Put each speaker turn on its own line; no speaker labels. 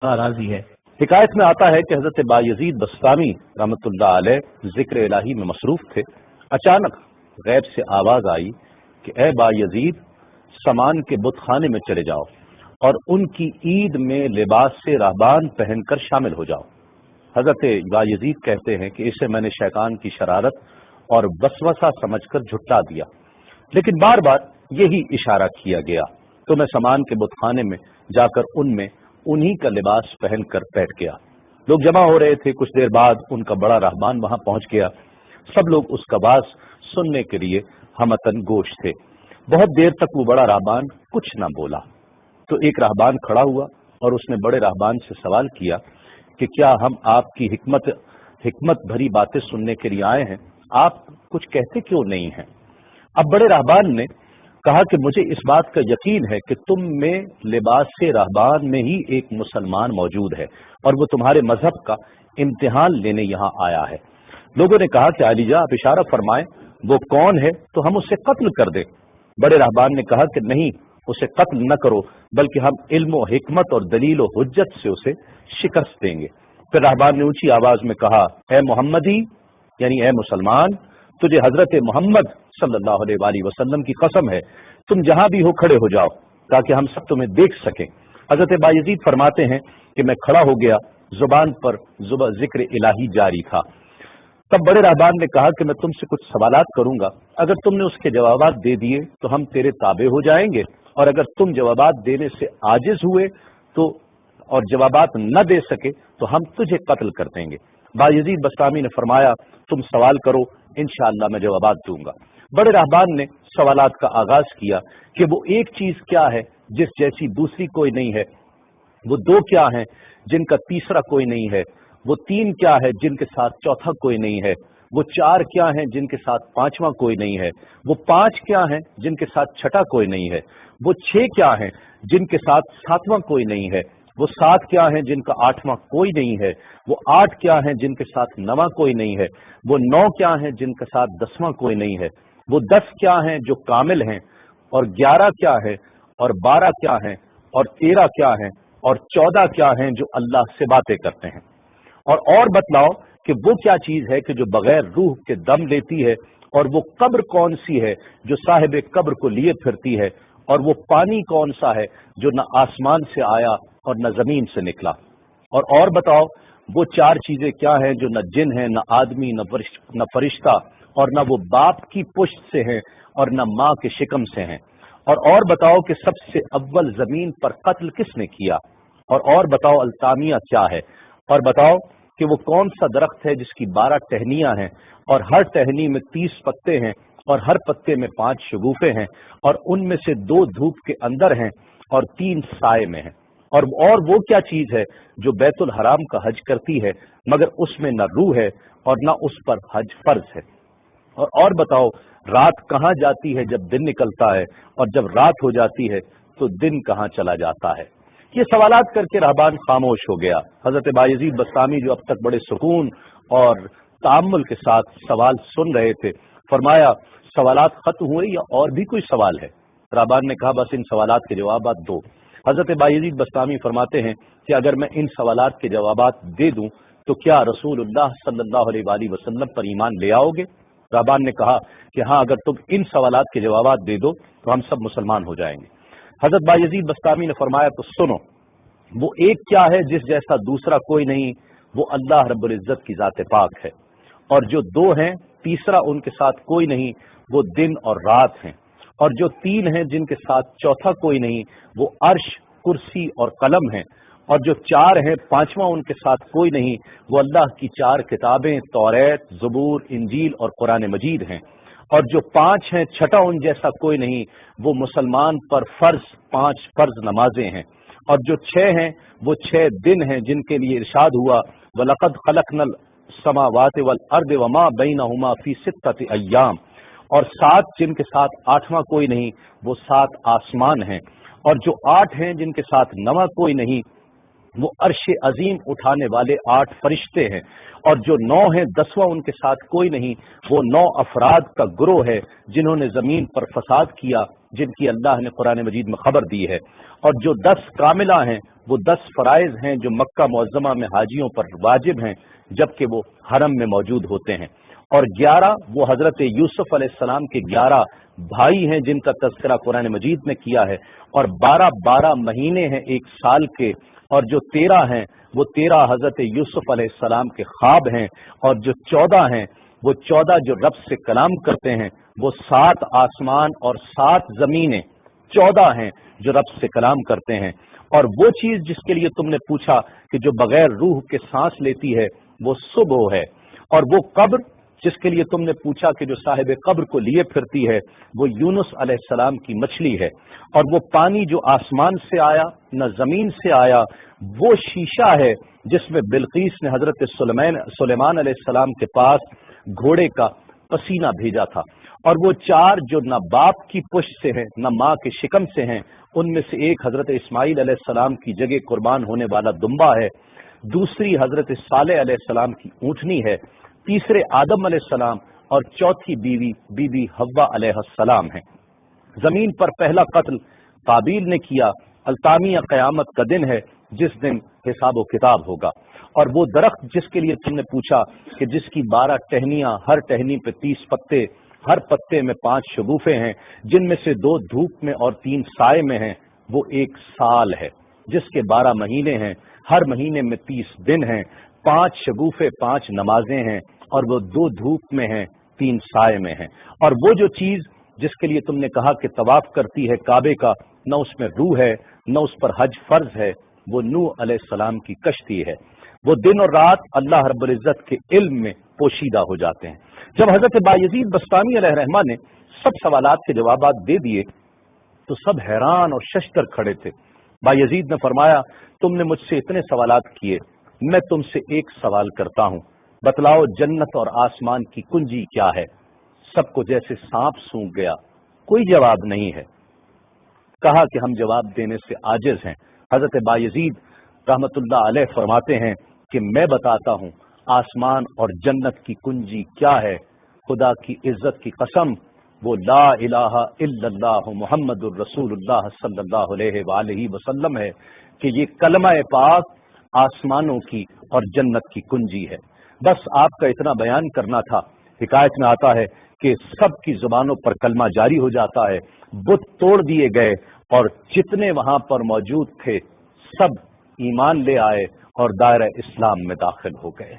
राजी है। हिकायत में आता है कि हजरत बायजीद बस्तामी रहमतुल्लाह अलैह जिक्र इलाही में मसरूफ थे। अचानक गैब से आवाज आई कि ए बायजीद, समान के बुतखाने में चले जाओ और उनकी ईद में लिबास से रहबान पहनकर शामिल हो जाओ। हजरत बायजीद कहते हैं कि इसे मैंने शैतान की शरारत और वसवसा समझकर झुटला दिया, लेकिन बार बार यही इशारा किया गया तो मैं समान के बुतखाने में जाकर उनमें उन्हीं का लिबास पहनकर बैठ गया। लोग जमा हो रहे थे। कुछ देर बाद उनका बड़ा रहबान वहां पहुंच गया। सब लोग उसका बात सुनने के लिए हमतन गोश थे। बहुत देर तक वो बड़ा रहबान कुछ न बोला तो एक रहबान खड़ा हुआ और उसने बड़े रहबान से सवाल किया कि क्या हम आपकी हिकमत भरी बातें सुनने के लिए आए हैं, आप कुछ कहते क्यों नहीं हैं? अब बड़े रहबान ने कहा कि मुझे इस बात का यकीन है कि तुम में लिबास से रहबान में ही एक मुसलमान मौजूद है और वो तुम्हारे मजहब का इम्तिहान लेने यहाँ आया है। लोगों ने कहा कि आलिजा, आप इशारा फरमाएं, वो कौन है तो हम उसे कत्ल कर दें। बड़े रहबान ने कहा कि नहीं, उसे कत्ल न करो, बल्कि हम इल्म और हिकमत और दलील और हुज्जत से उसे शिकस्त देंगे। फिर रहबान ने ऊंची आवाज में कहा, ए मोहम्मदी, यानी ए मुसलमान, तुझे हजरत मोहम्मद सल्लल्लाहु अलैहि वसल्लम की कसम है, तुम जहां भी हो खड़े हो जाओ ताकि हम सब तुम्हें देख सकें। हजरत बायजीद फरमाते हैं कि मैं खड़ा हो गया, जुबान पर जिक्र इलाही जारी था। तब बड़े रहबान ने कहा कि मैं तुमसे कुछ सवालात करूंगा, अगर तुमने उसके जवाबात दे दिए तो हम तेरे ताबे हो जाएंगे, और अगर तुम जवाबात देने से आजिज हुए तो और जवाबात न दे सके तो हम तुझे कत्ल कर देंगे। बायजीद बस्तामी ने फरमाया, तुम सवाल करो, इंशाअल्लाह मैं जवाबात दूंगा। बड़े रहबान ने सवालात का आगाज किया कि वो एक चीज क्या है जिस जैसी दूसरी कोई नहीं है, वो दो क्या है जिनका तीसरा कोई नहीं है, वो तीन क्या है जिनके साथ चौथा कोई नहीं है, वो चार क्या है जिनके साथ पांचवा कोई नहीं है, वो पांच क्या है जिनके साथ छठा कोई नहीं है, वो छह क्या है जिनके साथ सातवां कोई नहीं है, वो सात क्या है जिनका आठवां कोई नहीं है, वो आठ क्या है जिनके साथ नवां कोई नहीं है, वो नौ क्या है जिनके साथ दसवां कोई नहीं है, वो 10 क्या हैं जो कामिल हैं, और 11 क्या है, और 12 क्या हैं, और 13 क्या हैं, और 14 क्या हैं जो अल्लाह से बातें करते हैं। और बतलाओ कि वो क्या चीज है कि जो बगैर रूह के दम लेती है, और वो कब्र कौन सी है जो साहिब कब्र को लिए फिरती है, और वो पानी कौन सा है जो न आसमान से आया और न जमीन से निकला। और बताओ वो चार चीजें क्या हैं जो न जिन है, न आदमी, न फरिश्ता, और न वो बाप की पुश्त से हैं और न माँ के शिकम से हैं। और बताओ कि सबसे अव्वल जमीन पर कत्ल किसने किया। और बताओ अल्तामिया क्या है। और बताओ कि वो कौन सा दरख्त है जिसकी 12 टहनियां हैं और हर टहनी में 30 पत्ते हैं और हर पत्ते में 5 शगुफे हैं, और उनमें से 2 धूप के अंदर हैं और 3 साए में हैं। और वो क्या चीज है जो बैतुल हराम का हज करती है मगर उसमें न रूह है और न उस पर हज फर्ज है। और बताओ रात कहाँ जाती है जब दिन निकलता है, और जब रात हो जाती है तो दिन कहाँ चला जाता है। ये सवालात करके रहबान खामोश हो गया। हजरत बायजीद बस्तामी जो अब तक बड़े सुकून और तामुल के साथ सवाल सुन रहे थे, फरमाया, सवालात खत्म हुए या और भी कोई सवाल है? रहबान ने कहा, बस इन सवालात के जवाबात दो। हजरत बायजीद बस्तामी फरमाते हैं कि अगर मैं इन सवालात के जवाबात दे दूं तो क्या रसूलुल्लाह सल्लल्लाहु अलैहि वसल्लम पर ईमान ले आओगे? रहबान ने कहा कि हाँ, अगर तुम इन सवालात के जवाबात दे दो तो हम सब मुसलमान हो जाएंगे। हजरत बायजीद बस्तामी ने फरमाया, तो सुनो, वो एक क्या है जिस जैसा दूसरा कोई नहीं, वो अल्लाह रब्बुल इज्जत की जात पाक है। और जो 2 हैं, तीसरा उनके साथ कोई नहीं, वो दिन और रात हैं। और जो 3 हैं जिनके साथ चौथा कोई नहीं, वो अर्श, कुर्सी और कलम हैं। और जो 4 हैं, 5वां उनके साथ कोई नहीं, वो अल्लाह की 4 किताबें तौरात, ज़बूर, इंजील और कुरान मजीद हैं। और जो 5 हैं, छठा उन जैसा कोई नहीं, वो मुसलमान पर फर्ज 5 फर्ज नमाजें हैं। और जो 6 हैं, वो 6 दिन हैं जिनके लिए इरशाद हुआ, वलक़द खलक़नल समावाति वल अर्द वमा बैनहुमा फी सित्तति अय्याम। और 7 जिनके साथ 8वां कोई नहीं, वो 7 आसमान हैं। और जो 8 हैं जिनके साथ 9वां कोई नहीं, وہ अर्श अजीम उठाने वाले 8 फरिश्ते हैं, और जो 9 हैं 10वां उनके साथ कोई नहीं, वो 9 अफराद का ग्रोह है जिन्होंने जमीन पर फसाद किया, जिनकी अल्लाह ने कुरान मजीद में खबर दी है। और जो 10 कामिला हैं वो 10 फराइज हैं जो मक्का मुअज्जमा में हाजियों पर वाजिब हैं जबकि वो हरम में मौजूद होते हैं। और 11 वो हजरत यूसुफ अलैहिस्सलाम के 11 भाई हैं जिनका तज़किरा कुरान मजीद में किया है। और 12 महीने हैं एक साल के, और जो 13 हैं वो 13 हजरत यूसुफ अलैहिस्सलाम के ख्वाब हैं। और जो 14 हैं वो 14 जो रब से कलाम करते हैं, वो 7 आसमान और 7 जमीनें 14 हैं जो रब से कलाम करते हैं। और वो चीज जिसके लिए तुमने पूछा कि जो बगैर रूह के सांस लेती है वो सुबह है। और वो कब्र जिसके लिए तुमने पूछा कि जो साहिब कब्र को लिए फिरती है वो यूनुस अलैहिस्सलाम की मछली है। और वो पानी जो आसमान से आया न जमीन से आया, वो शीशा है जिसमें बिल्कीस ने हजरत सुलेमान अलैहिस्सलाम के पास घोड़े का पसीना भेजा था। और वो 4 जो न बाप की पुश्त से हैं न माँ के शिकम से हैं, उनमें से एक हजरत इस्माइल अलैहिस्सलाम की जगह कुर्बान होने वाला दुम्बा है, दूसरी हजरत सालेह अलैहिस्सलाम की ऊँटनी है, तीसरे आदम अलैहिस्सलाम, और चौथी बीबी हव्वा अलैहिस्सलाम है। जमीन पर पहला कत्ल काबिल ने किया। अल्तामिया क़यामत का दिन है जिस दिन हिसाब व किताब होगा। और वो दरख्त जिसके लिए तुमने पूछा कि जिसकी 12 टहनियां, हर टहनी पे 30 पत्ते, हर पत्ते में 5 शगुफे हैं, जिनमें से 2 धूप में और 3 साए में हैं, वो 1 साल है जिसके 12 महीने हैं, हर महीने में 30 दिन हैं, 5 शगुफे 5 नमाजें हैं, और वो 2 धूप में हैं 3 साए में हैं। और वो जो चीज जिसके लिए तुमने कहा कि तवाफ करती है काबे का, न उसमें रूह है न उस पर हज फर्ज है, वो नूह अलैहिस्सलाम की कश्ती है। वो दिन और रात अल्लाह रब्बुल इज्जत के इल्म में पोशीदा हो जाते हैं। जब हजरत बायजीद बस्तामी अलैहिर्रहमा ने सब सवालात के जवाबात दे दिए तो सब हैरान और शशकर खड़े थे। बायजीद ने फरमाया, तुमने मुझसे इतने सवालात किए, मैं तुमसे एक सवाल करता हूं, बतलाओ जन्नत और आसमान की कुंजी क्या है। सबको जैसे सांप सूंघ गया, कोई जवाब नहीं है। कहा कि हम जवाब देने से आजिज हैं। हजरत बायजीद रहमतुल्लाह अलैह फरमाते हैं कि मैं बताता हूं आसमान और जन्नत की कुंजी क्या है। खुदा की इज्जत की कसम, वो ला इलाहा इल्लल्लाह मुहम्मदुर रसूलुल्लाह सल्लल्लाहु अलैहि वसल्लम है कि ये कलमा पाक आसमानों की और जन्नत की कुंजी है। बस आपका इतना बयान करना था। हिकायत में आता है कि सबकी जुबानों पर कलमा जारी हो जाता है, बुत तोड़ दिए गए, और जितने वहां पर मौजूद थे सब ईमान ले आए और दायरा इस्लाम में दाखिल हो गए।